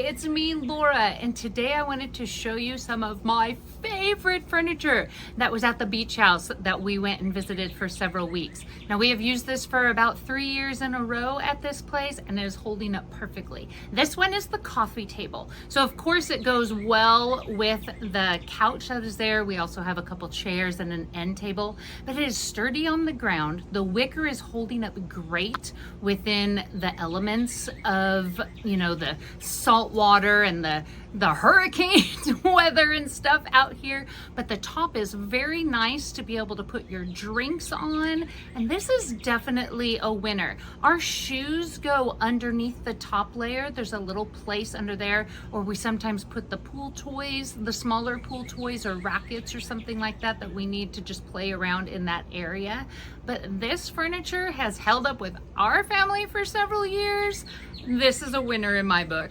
it's me, Laura, and today I wanted to show you some of my favorite furniture that was at the beach house that we went and visited for several weeks. Now, we have used this for about 3 years in a row at this place, and it is holding up perfectly. This one is the coffee table. So of course it goes well with the couch that is there. We also have a couple chairs and an end table, but it is sturdy on the ground. The wicker is holding up great within the elements of, the salt water and the hurricane weather and stuff out here, but the top is very nice to be able to put your drinks on, and this is definitely a winner. Our shoes go underneath the top layer. There's a little place under there, or we sometimes put the pool toys, the smaller pool toys or rackets or something like that we need to just play around in that area. But this furniture has held up with our family for several years. This is a winner in my book.